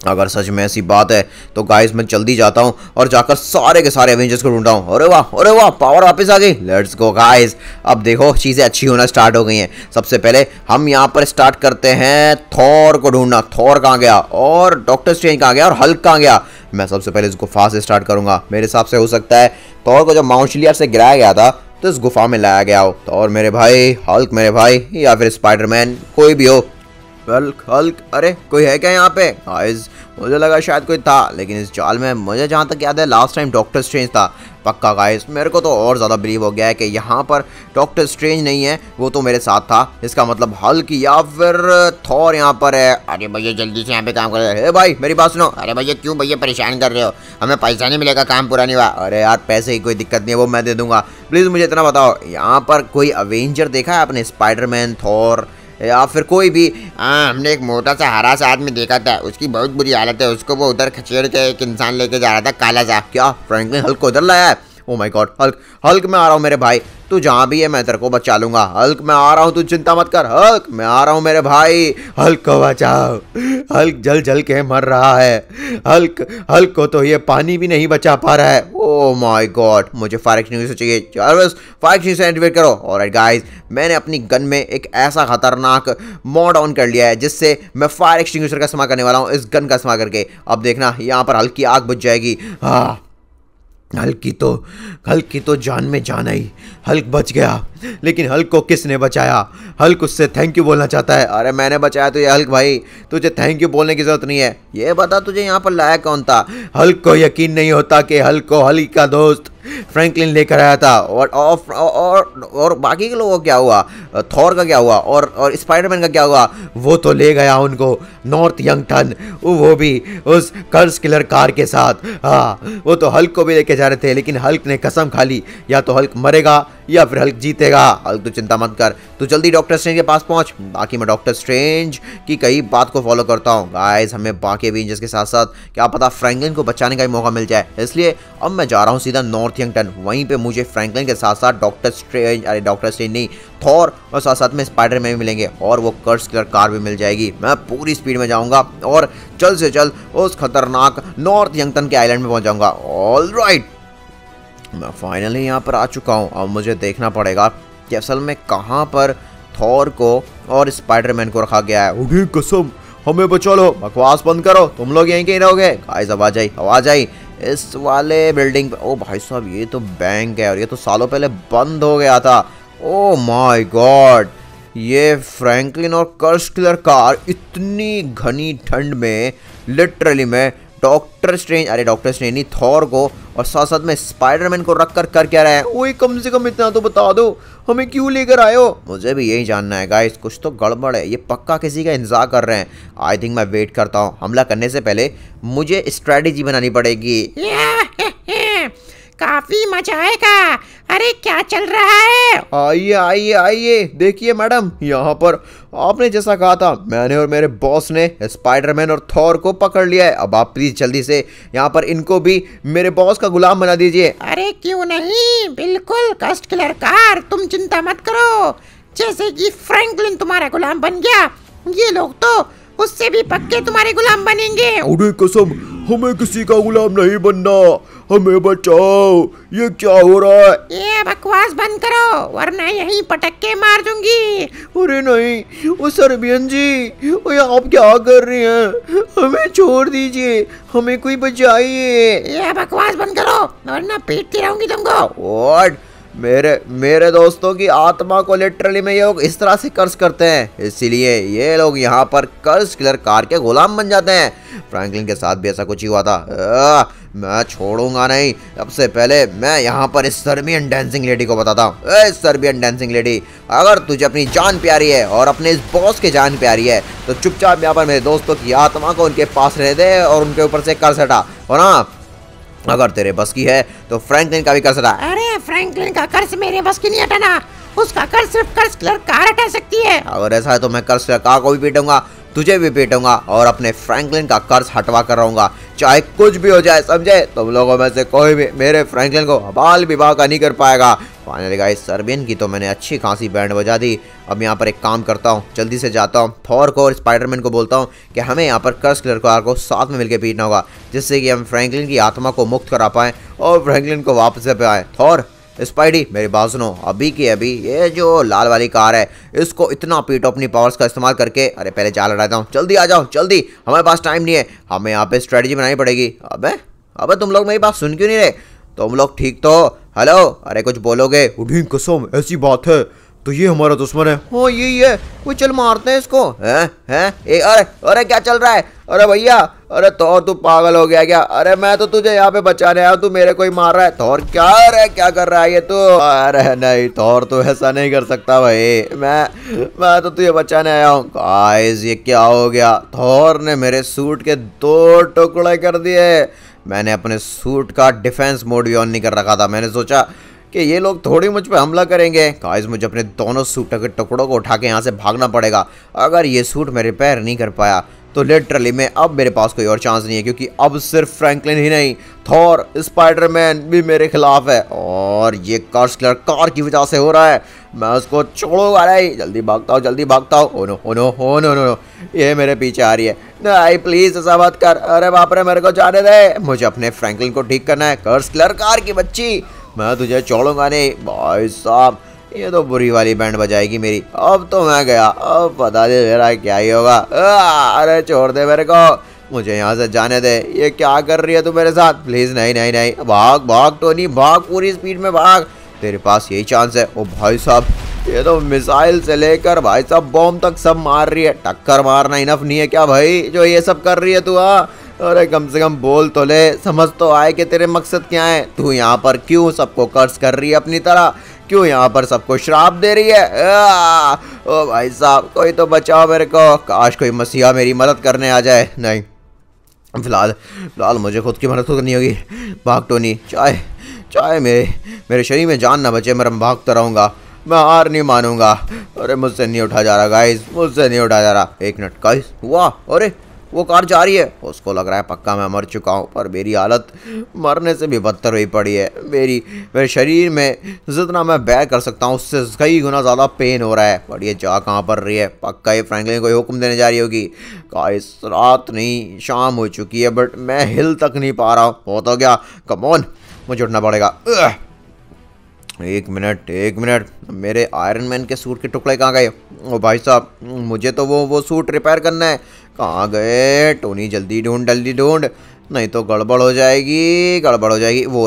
[SPEAKER 1] अगर सच में ऐसी बात है तो गाइस मैं जल्दी जाता हूँ और जाकर सारे के सारे एवेंजर्स को ढूंढता हूँ। अरे वाह, पावर वापस आ गई। लेट्स गो गाइस, अब देखो चीज़ें अच्छी होना स्टार्ट हो गई हैं। सबसे पहले हम यहाँ पर स्टार्ट करते हैं थॉर को ढूंढना। थॉर कहाँ गया? और डॉक्टर स्ट्रेंज कहाँ गया? और हल्क कहाँ गया? मैं सबसे पहले इस गुफा से स्टार्ट करूँगा। मेरे हिसाब से हो सकता है थॉर को जब माउंट शिलियर से गिराया गया था तो इस गुफा में लाया गया हो। थॉर मेरे भाई, हल्क मेरे भाई, या फिर स्पाइडरमैन, कोई भी हो। हल्क, अरे कोई है क्या यहाँ पे? गाइस मुझे लगा शायद कोई था, लेकिन इस जाल में मुझे जहाँ तक याद है लास्ट टाइम डॉक्टर स्ट्रेंज था। पक्का गाइस, मेरे को तो और ज़्यादा बिलीव हो गया है कि यहाँ पर डॉक्टर स्ट्रेंज नहीं है, वो तो मेरे साथ था। इसका मतलब हल्क या फिर थॉर यहाँ पर है।
[SPEAKER 3] अरे भैया जल्दी से यहाँ पे काम कर।
[SPEAKER 1] हे भाई मेरी बात सुनो।
[SPEAKER 3] अरे भैया क्यों भैया परेशान कर रहे हो? हमें पैसा नहीं मिलेगा, काम पूरा नहीं हुआ।
[SPEAKER 1] अरे यार पैसे की कोई दिक्कत नहीं है, वो मैं दे दूंगा। प्लीज़ मुझे इतना बताओ, यहाँ पर कोई अवेंजर देखा है आपने? स्पाइडरमैन, थॉर या फिर कोई भी?
[SPEAKER 3] हाँ, हमने एक मोटा सा हरा सा आदमी देखा था, उसकी बहुत बुरी हालत है, उसको वो उधर खचेड़ के एक इंसान लेके जा रहा था, काला सा।
[SPEAKER 1] क्या फ्रैंकलिन हल्क को उधर लाया है? ओ माय गॉड, हल्क मैं आ रहा हूँ मेरे भाई, तू जहाँ भी है मैं तेरे को बचा लूंगा। हल्क मैं आ रहा हूँ, तू चिंता मत कर। हल्क मैं आ रहा हूँ मेरे भाई, हल्क को बचाओ। हल्क जल जल के मर रहा है। हल्क को तो ये पानी भी नहीं बचा पा रहा है। ओ माय गॉड, मुझे फायर एक्सटिंग्विशर चाहिए। चार्ल्स फायर एक्सटिंग्विशर एक्टिवेट करो। ऑलराइट गाइस, मैंने अपनी गन में एक ऐसा खतरनाक मोड ऑन कर लिया है जिससे मैं फायर एक्सटिंग्विशर का इस्तेमाल करने वाला हूँ, इस गन का इस्तेमाल करके। अब देखना यहाँ पर हल्क की आग बुझ जाएगी। हाँ, हल्क की तो जान में जान आई। हल्क बच गया, लेकिन हल्क को किसने बचाया? हल्क उससे थैंक यू बोलना चाहता है। अरे मैंने बचाया तो ये हल्क भाई, तुझे थैंक यू बोलने की जरूरत नहीं है। ये बता तुझे यहाँ पर लाया कौन था? हल्क को यकीन नहीं होता कि हल्क को हल्क का दोस्त फ्रैंकलिन लेकर आया था। और बाकी के लोगों का क्या हुआ? थॉर का क्या हुआ? और स्पाइडरमैन का क्या हुआ? वो तो ले गया उनको नॉर्थ यंगटन, वो भी उस कर्स किलर कार के साथ। हाँ, वो तो हल्क को भी लेके जा रहे थे, लेकिन हल्क ने कसम खा ली, या तो हल्क मरेगा या फिर हल्क जीतेगा। हल्क तू चिंता मत कर, तू जल्दी डॉक्टर स्ट्रेंज के पास पहुंच। बाकी मैं डॉक्टर स्ट्रेंज की कई बात को फॉलो करता हूँ। गाइस हमें बाकी एवेंजर्स के साथ साथ क्या पता फ्रैंकलिन को बचाने का भी मौका मिल जाए, इसलिए अब मैं जा रहा हूँ सीधा नॉर्थ यंगटन। वहीं पे मुझे फ्रैंकलिन के साथ साथ डॉक्टर स्ट्रेंज नहीं, थॉर और साथ साथ में स्पाइडरमैन भी मिलेंगे, और वो कर्स किलर कार भी मिल जाएगी। मैं पूरी स्पीड में जाऊंगा और जल्द से जल्द उस खतरनाक नॉर्थ यंगटन के आइलैंड में पहुंच जाऊंगा। ऑलराइट, मैं फाइनली यहाँ पर आ चुका हूँ। अब मुझे देखना पड़ेगा कि असल में कहाँ पर थॉर को और स्पाइडरमैन को रखा गया है।
[SPEAKER 2] उन्हें कसम, हमें बचा लो।
[SPEAKER 1] बकवास बंद करो, तुम लोग यहीं कहीं रहोगे। गाइस आवाज आई, इस वाले बिल्डिंग पे। ओ भाई साहब, ये तो बैंक है और ये तो सालों पहले बंद हो गया था। ओ माय गॉड, ये फ्रैंकलिन और कर्स किलर कार इतनी घनी ठंड में लिटरली में डॉक्टर स्ट्रेंज, अरे डॉक्टर स्ट्रेंज नहीं, थॉर को और साथ साथ में स्पाइडरमैन को रख कर क्या रहा है। ओए कम से कम इतना तो बता दो, हमें क्यों लेकर आए हो? मुझे भी यही जानना है गाइस, कुछ तो गड़बड़ है। ये पक्का किसी का इंतजार कर रहे हैं। आई थिंक मैं वेट करता हूँ। हमला करने से पहले मुझे स्ट्रेटेजी बनानी पड़ेगी।
[SPEAKER 4] काफी मजा आएगा। अरे क्या चल रहा है?
[SPEAKER 1] आइए आइए आइए, देखिए मैडम, यहाँ पर आपने जैसा कहा था, मैंने और मेरे बॉस ने स्पाइडरमैन और थॉर को पकड़ लिया है। अब आप प्लीज जल्दी से यहाँ पर इनको भी मेरे बॉस का गुलाम बना दीजिए।
[SPEAKER 4] अरे क्यों नहीं, बिल्कुल कस्ट किलर कार, तुम चिंता मत करो। जैसे कि फ्रैंकलिन तुम्हारा गुलाम बन गया, ये लोग तो उससे भी पक्के तुम्हारे गुलाम बनेंगे।
[SPEAKER 2] अरे कसम, हमें किसी का गुलाम नहीं बनना, हमें बचाओ। ये क्या हो रहा है?
[SPEAKER 4] ये बकवास बंद करो वरना यहीं पटक के मार दूंगी।
[SPEAKER 2] अरे नहीं, ओ सर्बियन जी, ओए आप क्या कर रही हैं? हमें छोड़ दीजिए, हमें कोई बचाइए।
[SPEAKER 4] ये बकवास बंद करो वरना पीटती रहूंगी तुमको।
[SPEAKER 1] व्हाट? मेरे दोस्तों की आत्मा को लिटरली में ये लोग इस तरह से कर्ज करते हैं, इसीलिए ये लोग यहाँ पर कर्ज किलर कार के गुलाम बन जाते हैं। फ्रैंकलिन के साथ भी ऐसा कुछ ही हुआ था। मैं छोड़ूंगा नहीं। सबसे पहले मैं यहाँ पर इस सर्बियन डांसिंग लेडी को बताता हूँ। सर्बियन डांसिंग लेडी, अगर तुझे अपनी जान प्यारी है और अपने इस बॉस की जान प्यारी है तो चुपचाप यहाँ पर मेरे दोस्तों की आत्मा को उनके पास रह दे और उनके ऊपर से कर्ज हटा। और हाँ, अगर तेरे बस की है तो फ्रैंकलिन का भी कर्ज हटा।
[SPEAKER 4] अरे फ्रैंकलिन का कर्ज मेरे बस की नहीं हटाना, उसका कर्ज सिर्फ कर्ज किलर कार हटा सकती है।
[SPEAKER 1] अगर ऐसा है तो मैं कर्ज किलर कार को भी पीटूंगा, तुझे भी पीटूंगा और अपने फ्रैंकलिन का कर्ज हटवा कर रहूंगा, चाहे कुछ भी हो जाए, समझे? तुम लोगों में से कोई भी मेरे फ्रैंकलिन को बाल विवाह का नहीं कर पाएगा। फाइनली गाइस, सर्बियन की तो मैंने अच्छी खासी बैंड बजा दी। अब यहाँ पर एक काम करता हूँ, जल्दी से जाता हूँ, थॉर को और स्पाइडरमैन को बोलता हूँ कि हमें यहाँ पर कर्ज किलर कार को साथ में मिलकर पीटना होगा, जिससे कि हम फ्रैंकलिन की आत्मा को मुक्त करा पाएँ और फ्रैंकलिन को वापस पे आए। थॉर, स्पाइडी, मेरी बात सुनो, अभी की अभी ये जो लाल वाली कार है इसको इतना पीटो अपनी पावर्स का इस्तेमाल करके। अरे पहले चाल हटाता हूँ, जल्दी आ जाओ, जल्दी, हमारे पास टाइम नहीं है, हमें यहाँ पे स्ट्रेटजी बनानी पड़ेगी। अबे तुम लोग मेरी बात सुन क्यों नहीं रहे? तुम लोग ठीक तो? हेलो, अरे कुछ बोलोगे?
[SPEAKER 2] उठी कसम, ऐसी बात है तो ये हमारा दुश्मन है।
[SPEAKER 1] हाँ यही है, कोई चल मारते हैं इसको। अरे क्या चल रहा है? अरे भैया, अरे थॉर तू पागल हो गया क्या? अरे मैं तो तुझे यहाँ पे बचाने आया, तू मेरे को ही मार रहा है। थॉर क्या कर रहा है ये तू? अरे नहीं थॉर, तो ऐसा नहीं कर सकता भाई, मैं तो तुझे बचाने आया हूँ। गाइस ये क्या हो गया? थॉर ने मेरे सूट के 2 टुकड़े कर दिए। मैंने अपने सूट का डिफेंस मोड भी ऑन नहीं कर रखा था। मैंने सोचा कि ये लोग थोड़ी मुझ पे हमला करेंगे। गाइस मुझे अपने दोनों सूट के टुकड़ों को उठा के यहाँ से भागना पड़ेगा। अगर ये सूट मैं रिपेयर नहीं कर पाया तो लिटरली में अब मेरे पास कोई और चांस नहीं है, क्योंकि अब सिर्फ फ्रैंकलिन ही नहीं, थॉर, स्पाइडरमैन भी मेरे खिलाफ है और ये कर्ज किलर कार की वजह से हो रहा है। मैं उसको छोड़ूंगा नहीं। जल्दी भागता हूँ। ओ नो, ये मेरे पीछे आ रही है। नहीं प्लीज ऐसा मत कर। अरे बाप रे, मेरे को जाने दे, मुझे अपने फ्रैंकलिन को ठीक करना है। कर्ज किलर कार की बच्ची, मैं तुझे छोड़ूंगा नहीं। भाई साहब, ये तो बुरी वाली बैंड बजाएगी मेरी। अब तो मैं गया, अब पता नहीं मेरा क्या ही होगा। अरे छोड़ दे मेरे को, मुझे यहाँ से जाने दे। ये क्या कर रही है तू मेरे साथ? प्लीज नहीं, भाग टोनी, भाग, पूरी स्पीड में भाग, तेरे पास यही चांस है। ओ भाई साहब, ये तो मिसाइल से लेकर भाई साहब बॉम्ब तक सब मार रही है। टक्कर मारना इनफ नहीं है क्या भाई, जो ये सब कर रही है तू? अरे कम से कम बोल तो ले, समझ तो आए कि तेरे मकसद क्या है। तू यहाँ पर क्यों सबको कर्ज कर रही है अपनी तरह? क्यों यहाँ पर सबको श्राप दे रही है? ओ भाई साहब, कोई तो बचाओ मेरे को। काश कोई मसीहा मेरी मदद करने आ जाए। नहीं, फिलहाल मुझे खुद की मदद करनी होगी। भाग टोनी, चाहे मेरे शरीर में जान ना बचे, मैं भागता रहूँगा, मैं हार नहीं मानूंगा। अरे मुझसे नहीं उठा जा रहा गाइस, मुझसे नहीं उठा जा रहा। एक मिनट गाइस, वाह, अरे वो कार जा रही है। उसको लग रहा है पक्का मैं मर चुका हूँ, पर मेरी हालत मरने से भी बदतर हुई पड़ी है। मेरे शरीर में जितना मैं बैर कर सकता हूँ उससे कई गुना ज़्यादा पेन हो रहा है। पर ये जा कहाँ पर रही है? पक्का ये फ्रैंकलिन को हुक्म देने जा रही होगी। गाइस रात नहीं, शाम हो चुकी है, बट मैं हिल तक नहीं पा रहा हूँ। बहुत हो गया, कम ऑन, मुझे उठना पड़ेगा। एक मिनट, मेरे आयरन मैन के सूट के टुकड़े कहाँ गए? ओ भाई साहब, मुझे तो वो सूट रिपेयर करना है। कहाँ गए? टोनी जल्दी ढूंढ, नहीं तो गड़बड़ हो जाएगी, गड़बड़ हो जाएगी। वो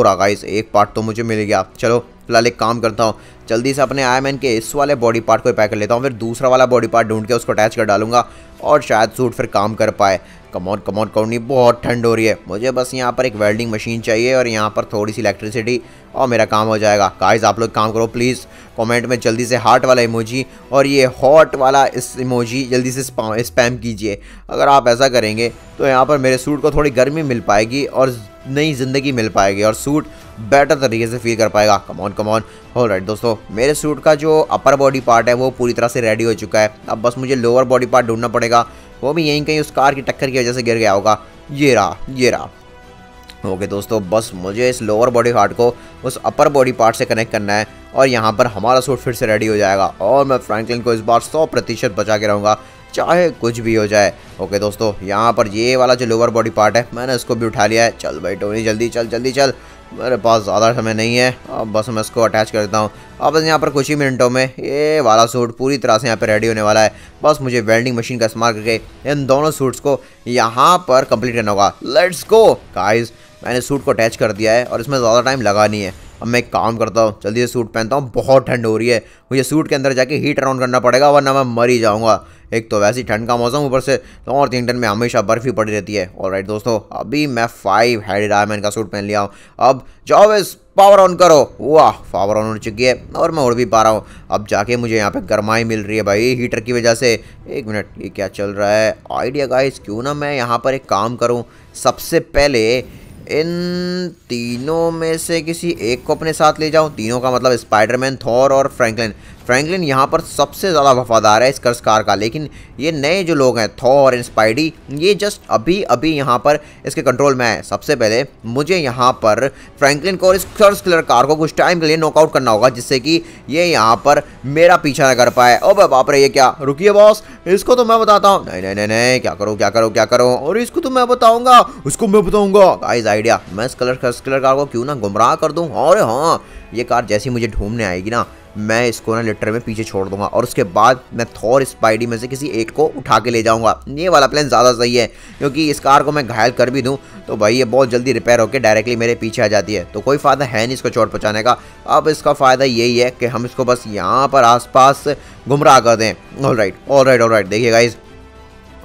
[SPEAKER 1] रहा गाइस, एक पार्ट तो मुझे मिल गया। चलो फिलहाल एक काम करता हूँ, जल्दी से अपने आयरन मैन के इस वाले बॉडी पार्ट को पैक कर लेता हूँ, फिर दूसरा वाला बॉडी पार्ट ढूंढ के उसको अटैच कर डालूंगा और शायद सूट फिर काम कर पाए। कमॉन कमॉन कौनी, बहुत ठंड हो रही है, मुझे बस यहाँ पर एक वेल्डिंग मशीन चाहिए और यहाँ पर थोड़ी सी इलेक्ट्रिसिटी और मेरा काम हो जाएगा। गाइस आप लोग काम करो प्लीज़, कमेंट में जल्दी से हार्ट वाला इमोजी और ये हॉट वाला इस इमोजी जल्दी से स्पैम कीजिए। अगर आप ऐसा करेंगे तो यहाँ पर मेरे सूट को थोड़ी गर्मी मिल पाएगी और नई ज़िंदगी मिल पाएगी और सूट बेटर तरीके से फील कर पाएगा। Come on come on. ऑलराइट दोस्तों, मेरे सूट का जो अपर बॉडी पार्ट है वो पूरी तरह से रेडी हो चुका है। अब बस मुझे लोअर बॉडी पार्ट ढूंढना पड़ेगा, वो भी यहीं कहीं उस कार की टक्कर की वजह से गिर गया होगा। ये रहा। ओके दोस्तों, बस मुझे इस लोअर बॉडी पार्ट को उस अपर बॉडी पार्ट से कनेक्ट करना है और यहाँ पर हमारा सूट फिर से रेडी हो जाएगा और मैं फ्रैंकलिन को इस बार 100% बचा के रहूँगा, चाहे कुछ भी हो जाए। ओके दोस्तों, यहाँ पर ये वाला जो लोअर बॉडी पार्ट है मैंने इसको भी उठा लिया है। चल भाई टोनी जल्दी चल, मेरे पास ज़्यादा समय नहीं है, अब बस मैं इसको अटैच कर देता हूँ। अब बस यहाँ पर कुछ ही मिनटों में ये वाला सूट पूरी तरह से यहाँ पर रेडी होने वाला है। बस मुझे वेल्डिंग मशीन का इस्तेमाल करके इन दोनों सूट्स को यहाँ पर कंप्लीट करना होगा। लेट्स गो गाइस, मैंने सूट को अटैच कर दिया है और इसमें ज़्यादा टाइम लगा नहीं है। अब मैं एक काम करता हूँ, जल्दी से सूट पहनता हूँ, बहुत ठंड हो रही है, मुझे सूट के अंदर जाके हीटर ऑन करना पड़ेगा वरना मैं मर ही जाऊँगा। एक तो वैसे ही ठंड का मौसम, ऊपर से नॉर्थ इंडियन में हमेशा बर्फ़ ही पड़ी रहती है। ऑलराइट दोस्तों, अभी मैं 5 हेडेड आयरन मैन का सूट पहन लिया हूँ। अब जाओ इस पावर ऑन करो। वाह, पावर ऑन हो चुकी है और मैं उड़ भी पा रहा हूँ। अब जाके मुझे यहाँ पे गर्माई मिल रही है भाई हीटर की वजह से। एक मिनट, ये क्या चल रहा है? आइडिया गाइस, क्यों ना मैं यहाँ पर एक काम करूँ, सबसे पहले इन तीनों में से किसी एक को अपने साथ ले जाऊं। तीनों का मतलब स्पाइडरमैन, थॉर और फ्रैंकलिन। फ्रैंकलिन यहाँ पर सबसे ज़्यादा वफादार है इस कर्स कार का, लेकिन ये नए जो लोग हैं थॉर और स्पाइडी, ये जस्ट अभी अभी यहाँ पर इसके कंट्रोल में है। सबसे पहले मुझे यहाँ पर फ्रैंकलिन को और इस कर्स किलर कार को कुछ टाइम के लिए नॉकआउट करना होगा, जिससे कि ये यहाँ पर मेरा पीछा न कर पाए। ओ बाप रे, ये क्या? रुकिए बॉस, इसको तो मैं बताता हूँ। नहीं, क्या करो और इसको तो मैं बताऊँगा,
[SPEAKER 2] उसको मैं बताऊँगा।
[SPEAKER 1] गाइस आइडिया, मैं इस कर्स किलर कार को क्यों ना गुमराह कर दूँ। और हाँ, ये कार जैसी मुझे ढूंढने आएगी ना, मैं इसको ना लिटर में पीछे छोड़ दूंगा और उसके बाद मैं थॉर स्पाइडी में से किसी एक को उठा के ले जाऊंगा। ये वाला प्लान ज़्यादा सही है, क्योंकि इस कार को मैं घायल कर भी दूं तो भाई ये बहुत जल्दी रिपेयर होकर डायरेक्टली मेरे पीछे आ जाती है, तो कोई फ़ायदा है नहीं इसको चोट पहुँचाने का। अब इसका फ़ायदा यही है कि हम इसको बस यहाँ पर आसपास गुमराह कर दें। ऑलराइट। देखिए गाइस,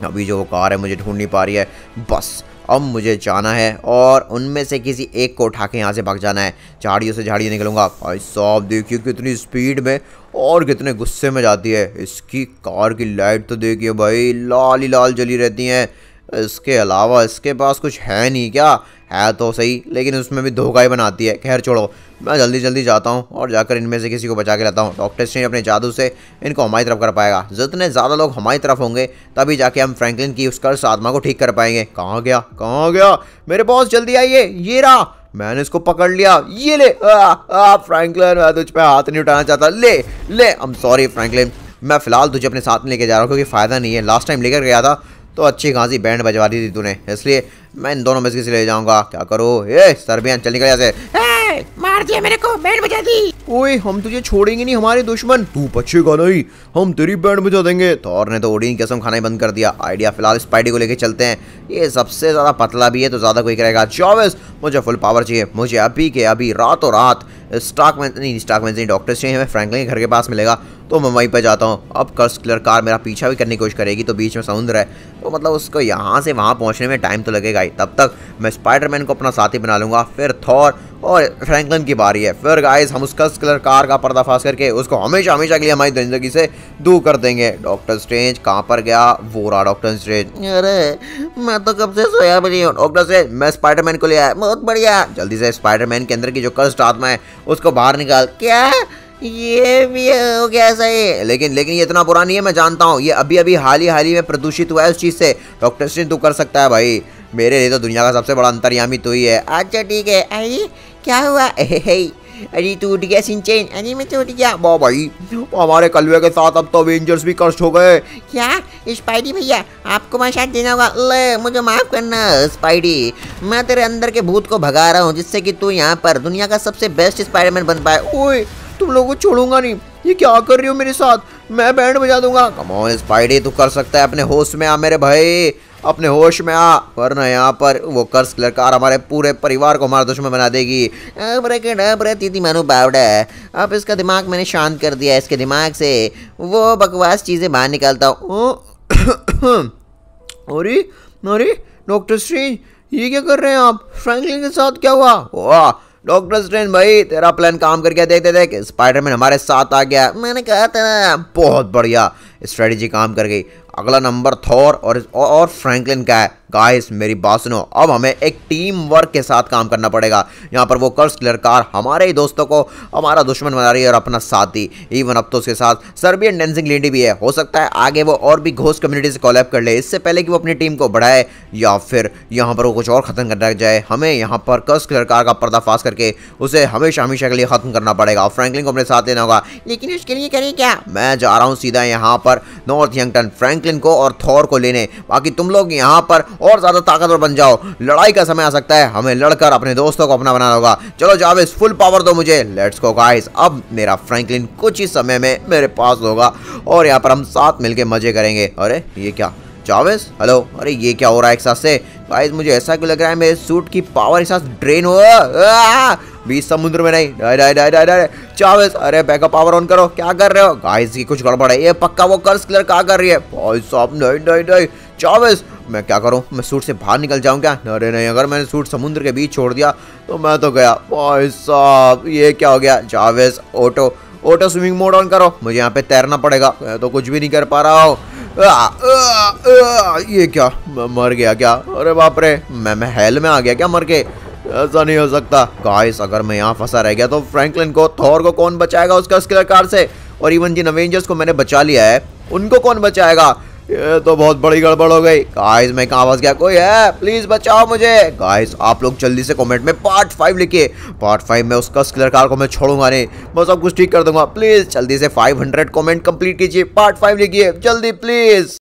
[SPEAKER 1] अभी जो वो कार है मुझे ढूंढ नहीं पा रही है, बस अब मुझे जाना है और उनमें से किसी एक को उठा के यहाँ से भाग जाना है। झाड़ियों से झाड़ियों निकलूंगा। भाई साहब देखिए कितनी स्पीड में और कितने गुस्से में जाती है। इसकी कार की लाइट तो देखिए भाई, लाल ही लाल जली रहती हैं। इसके अलावा इसके पास कुछ है नहीं क्या? है तो सही, लेकिन उसमें भी धोखा ही बनाती है। खैर छोड़ो, मैं जल्दी जाता हूँ और जाकर इनमें से किसी को बचा के लाता हूँ। डॉक्टर स्ट्रेंज अपने जादू से इनको हमारी तरफ कर पाएगा। जितने ज़्यादा लोग हमारी तरफ होंगे तभी जाके हम फ्रैंकलिन की उस कर्स आत्मा को ठीक कर पाएंगे। कहाँ गया मेरे बॉस? जल्दी आइए, ये रहा, मैंने इसको पकड़ लिया। ये ले फ्रैंकलिन, मैं तुझ पे हाथ नहीं उठाना चाहता। ले आई एम सॉरी फ्रैंकलिन, मैं फिलहाल तुझे अपने साथ में लेके जा रहा हूँ क्योंकि फ़ायदा नहीं है। लास्ट टाइम लेकर गया था तो अच्छी खासी बैंड बजवा दी थी तूने, इसलिए मैं इन दोनों में से किसी ले जाऊंगा। क्या करो? ये सर्बियन, चल निकल यहाँ से।
[SPEAKER 4] मार दिया मेरे को, बैंड बजा दी।
[SPEAKER 2] ओए, हम तुझे छोड़ेंगे नहीं हमारे दुश्मन, तू बचेगा नहीं, हम तेरी बैंड बजा देंगे।
[SPEAKER 1] थॉर ने तो ओडिन की कसम खाना ही बंद कर दिया। आइडिया, फिलहाल स्पाइडी को लेके चलते हैं, ये सबसे ज़्यादा पतला भी है तो ज़्यादा कोई करेगा। 24, मुझे फुल पावर चाहिए, मुझे अभी के अभी रातों रात स्टार्कमैन डॉक्टर स्ट्रेंज हमें फ्रैंकलिन के घर के पास मिलेगा तो मैं वहीं पर जाता हूँ। अब कर्स किलर कार मेरा पीछा भी करने की कोशिश करेगी तो बीच में समुद्र है, तो मतलब उसको यहाँ से वहाँ पहुँचने में टाइम तो लगेगा ही। तब तक मैं स्पाइडरमैन को अपना साथी बना लूँगा, फिर थॉर और फ्रैंकलिन की बारी है। फिर गाइस हम उस कर्स किलर कार का पर्दाफाश करके उसको हमेशा के लिए हमारी ज़िंदगी से दूर कर देंगे। डॉक्टर स्ट्रेंज कहाँ पर गया? वो रहा डॉक्टर स्ट्रेंज।
[SPEAKER 3] अरे मैं तो कब से सोया भी नहीं हूँ।
[SPEAKER 1] डॉक्टर स्ट्रेंज, मैं स्पाइडरमैन को ले आया। बहुत बढ़िया, जल्दी से स्पाइडरमैन के अंदर की जो कर्स्ड आत्मा है उसको बाहर निकाल।
[SPEAKER 3] क्या ये भी हो गया सही?
[SPEAKER 1] लेकिन ये इतना बुरा नहीं है, मैं जानता हूँ। ये अभी हाल ही में प्रदूषित हुआ है उस चीज़ से। डॉक्टर स्ट्रेंज तू कर सकता है भाई, मेरे लिए तो दुनिया का सबसे बड़ा अंतर्यामी तू ही है।
[SPEAKER 3] अच्छा ठीक है। अरे क्या हुआ? अरे टूट गया सिंचेन। अरे मैं टूट गया।
[SPEAKER 2] वाह भाई, हमारे कलवे के साथ अब तो अवेंजर्स भी कर्स्ट हो गए।
[SPEAKER 3] क्या स्पाइडी भैया, आपको मैं शायद देना होगा। ले मुझे माफ करना स्पाइडी, मैं तेरे अंदर के भूत को भगा रहा हूँ जिससे कि तू यहाँ पर दुनिया का सबसे बेस्ट स्पाइडरमैन बन पाए।
[SPEAKER 2] ओए, तुम लोगों को छोड़ूंगा नहीं। ये क्या कर रही हो मेरे साथ? मैं बैंड बजा दूंगा।
[SPEAKER 1] कम ऑन स्पाइडी, तू कर सकता है, अपने होश में आ मेरे भाई। अपने होश में आ, वरना यहाँ पर वो कर्स किलर कार हमारे पूरे परिवार को हमारा दुश्मन बना देगी।
[SPEAKER 3] अब तीती मानो बावड़ा, अब इसका दिमाग मैंने शांत कर दिया। इसके दिमाग से वो बकवास चीजें बाहर निकालता हूँ।
[SPEAKER 1] अरे अरे डॉक्टर स्ट्रेंज, ये क्या कर रहे हैं आप? फ्रैंकलिन के साथ क्या हुआ? वाह डॉक्टर स्ट्रेंज भाई, तेरा प्लान काम करके देखते थे। स्पाइडरमैन हमारे साथ आ गया।
[SPEAKER 3] मैंने कहा था।
[SPEAKER 1] बहुत बढ़िया स्ट्रेटेजी काम कर गई। अगला नंबर थॉर और फ्रैंकलिन का है। गाइस मेरी बात सुनो, अब हमें एक टीम वर्क के साथ काम करना पड़ेगा। यहाँ पर वो कर्स किलर कार हमारे ही दोस्तों को हमारा दुश्मन बना रही है और अपना साथी। इवन अब तो उसके साथ सर्बियन डेंसिंग लेडी भी है। हो सकता है आगे वो और भी घोस्ट कम्युनिटी से कोलैब कर ले, इससे पहले कि वो अपनी टीम को बढ़ाए या फिर यहाँ पर वो कुछ और खत्म करना जाए। हमें यहाँ पर कर्स किलर कार का पर्दाफाश करके उसे हमेशा हमेशा के लिए खत्म करना पड़ेगा। फ्रैंकलिन को अपने साथ लेना होगा,
[SPEAKER 3] लेकिन उसके लिए करें क्या?
[SPEAKER 1] मैं जा रहा हूँ सीधा यहाँ पर नॉर्थ यंगटन, फ्रैंकलिन को और थॉर को लेने। बाकी तुम लोग यहाँ पर और ज्यादा ताकतवर बन जाओ। लड़ाई का समय आ सकता है, हमें लड़कर अपने दोस्तों को अपना बनाना होगा। चलो जावेस, फुल पावर दो मुझे। लेट्स गो गाइस, अब मेरा फ्रैंकलिन कुछ ही समय में मेरे पास होगा और यहाँ पर हम साथ मिलके मजे करेंगे। अरे ये क्या जावेस, हेलो, अरे ये क्या हो रहा है एक साथ से? गाइस मुझे ऐसा क्यों लग रहा है मेरे सूट की पावर एक साथ ड्रेन हुआ बीच समुद्र में। नहीं डाय डाय डाय डाय डाय जावेस, अरे बैकअप पावर ऑन करो। क्या कर रहे हो गाइस? की कुछ गड़बड़ है, ये पक्का वो कर्स किलर क्या कर रही है? भाई साहब नहीं नहीं नहीं जावेस, मैं क्या करूं? मैं सूट से बाहर निकल जाऊं क्या? अरे नहीं, अगर मैंने सूट समुद्र के बीच छोड़ दिया तो मैं तो गया। भाई साहब ये क्या हो गया? जावेस ऑटो स्विमिंग मोड ऑन करो, मुझे यहाँ पे तैरना पड़ेगा। मैं तो कुछ भी नहीं कर पा रहा हूँ। ये क्या, मैं मर गया क्या? अरे बाप रे, मैं हेल में आ गया क्या मर के? ऐसा नहीं हो सकता। गाइस अगर मैं यहाँ फंसा रह गया तो फ्रैंकलिन को, थॉर को कौन बचाएगा उसका स्किलर कार से? और इवन जिन अवेंजर्स को मैंने बचा लिया है उनको कौन बचाएगा? ये तो बहुत बड़ी गड़बड़ हो गई। गाइस मैं कहाँ फंस गया? कोई है? प्लीज बचाओ मुझे। गाइस आप लोग जल्दी से कमेंट में पार्ट 5 लिखिए। पार्ट 5 में उसका स्किलर कार को मैं छोड़ूंगा नहीं, मैं सब कुछ ठीक कर दूंगा। प्लीज जल्दी से 500 कमेंट कंप्लीट कीजिए, पार्ट 5 लिखिए जल्दी प्लीज।